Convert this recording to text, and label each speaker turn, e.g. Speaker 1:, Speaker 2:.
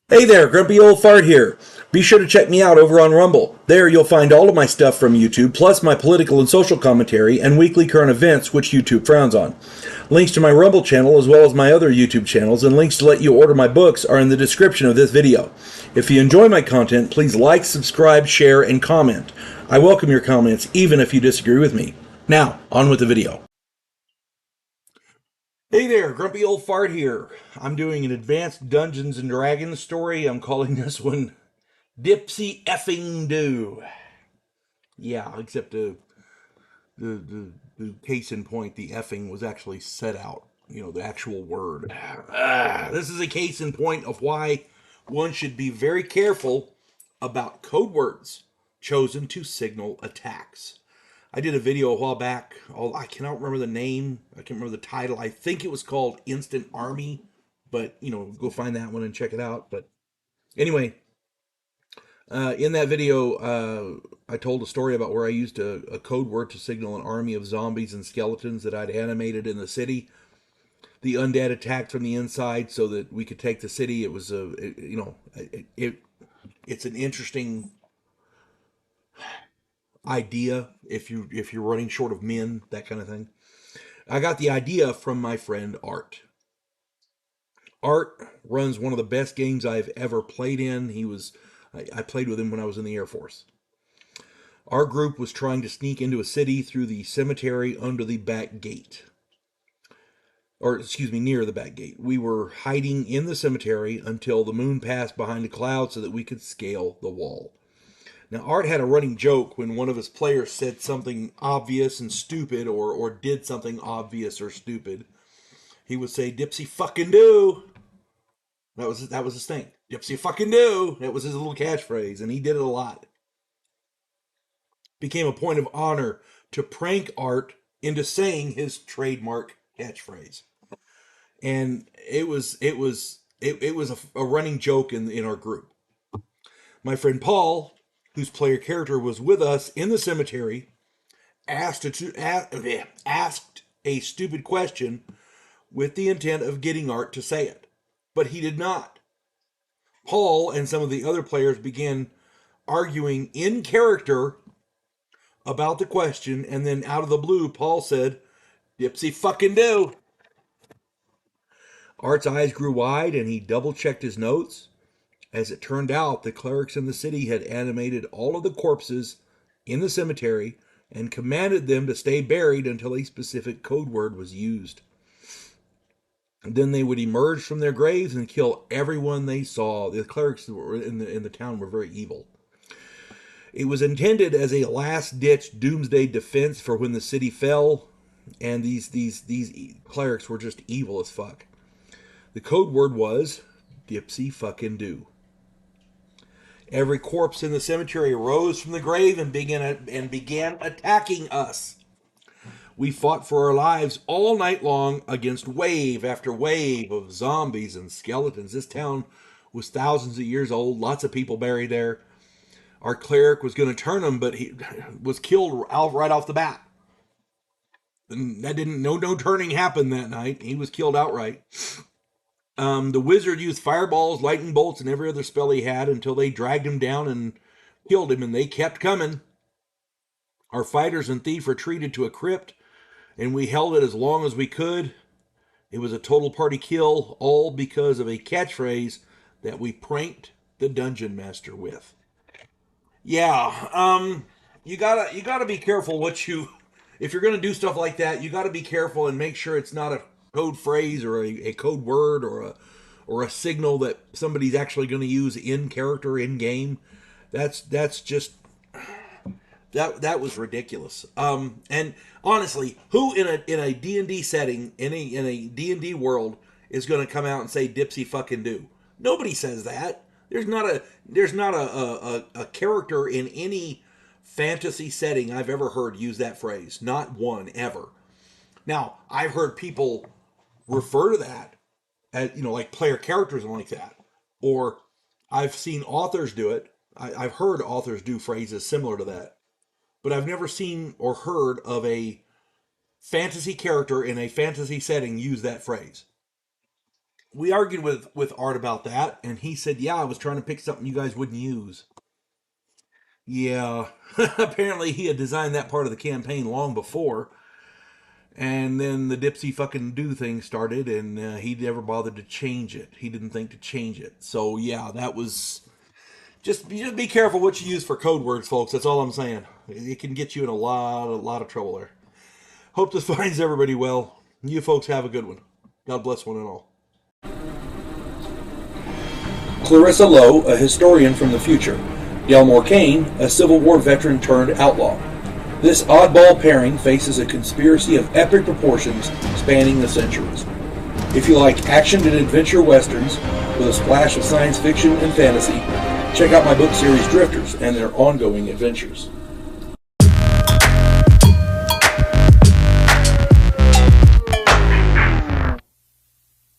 Speaker 1: Hey there, Grumpy Old Fart here. Be sure to check me out over on Rumble. There you'll find all of my stuff from YouTube, plus my political and social commentary and weekly current events, which YouTube frowns on. Links to my Rumble channel, as well as my other YouTube channels, and links to let you order my books are in the description of this video. If you enjoy my content, please like, subscribe, share, and comment. I welcome your comments, even if you disagree with me. Now, on with the video. Hey there, Grumpy Old Fart here. I'm doing an advanced Dungeons and Dragons story. I'm calling this one Dipsey effing do. Yeah, except the case in point, the effing was actually set out. You know, the actual word. This is a case in point of why one should be very careful about code words chosen to signal attacks. I did a video a while back. Oh, I cannot remember the name. I can't remember the title. I think it was called Instant Army, but go find that one and check it out. But anyway, in that video, I told a story about where I used a code word to signal an army of zombies and skeletons that I'd animated in the city. The undead attacked from the inside so that we could take the city. It was it's an interesting idea if you're running short of men, that kind of thing. I got the idea from my friend Art. Art runs one of the best games I've ever played in. I played with him when I was in the Air Force. Our group was trying to sneak into a city through the cemetery under the back gate. Or, excuse me, near the back gate. We were hiding in the cemetery until the moon passed behind a cloud so that we could scale the wall. Now, Art had a running joke when one of his players said something obvious and stupid or did something obvious or stupid. He would say, Dipsey fucking do. That was his thing. Dipsey fucking do. That was his little catchphrase, and he did it a lot. Became a point of honor to prank Art into saying his trademark catchphrase. And it was a running joke in our group. My friend Paul, whose player character was with us in the cemetery, asked a stupid question with the intent of getting Art to say it, but he did not. Paul and some of the other players began arguing in character about the question, and then out of the blue, Paul said, Dipsy fucking do. Art's eyes grew wide and he double checked his notes. As it turned out, the clerics in the city had animated all of the corpses in the cemetery and commanded them to stay buried until a specific code word was used. Then they would emerge from their graves and kill everyone they saw. The clerics in the town were very evil. It was intended as a last-ditch doomsday defense for when the city fell, and these clerics were just evil as fuck. The code word was Dipsy fucking do. Every corpse in the cemetery rose from the grave and began attacking us. We fought for our lives all night long against wave after wave of zombies and skeletons. This town was thousands of years old, lots of people buried there. Our cleric was going to turn him, but he was killed right off the bat. And that didn't, no turning happened that night. He was killed outright. The wizard used fireballs, lightning bolts, and every other spell he had until they dragged him down and killed him, and they kept coming. Our fighters and thief retreated to a crypt, and we held it as long as we could. It was a total party kill, all because of a catchphrase that we pranked the dungeon master with. Yeah, you gotta be careful if you're gonna do stuff like that. You gotta be careful and make sure it's not a code phrase or a code word or a signal that somebody's actually going to use in character in game. That's just that was ridiculous. And honestly, who in a D&D setting in a D&D world is going to come out and say Dipsy fucking do? Nobody says that. There's not a character in any fantasy setting I've ever heard use that phrase. Not one ever. Now, I've heard people refer to that as, like player characters and like that. Or I've seen authors do it. I've heard authors do phrases similar to that. But I've never seen or heard of a fantasy character in a fantasy setting use that phrase. we argued with Art about that, and he said, yeah, I was trying to pick something you guys wouldn't use. Yeah, apparently he had designed that part of the campaign long before, and then the Dipsey fucking do thing started, and he never bothered to change it. He didn't think to change it. So yeah, that was just be careful what you use for code words, folks. That's all I'm saying. It can get you in a lot of trouble there. Hope this finds everybody well. You folks have a good one. God bless one and all.
Speaker 2: Clarissa Lowe, a historian from the future. Delmore Kane, a Civil War veteran turned outlaw. This oddball pairing faces a conspiracy of epic proportions spanning the centuries. If you like action and adventure westerns with a splash of science fiction and fantasy, check out my book series Drifters and their ongoing adventures.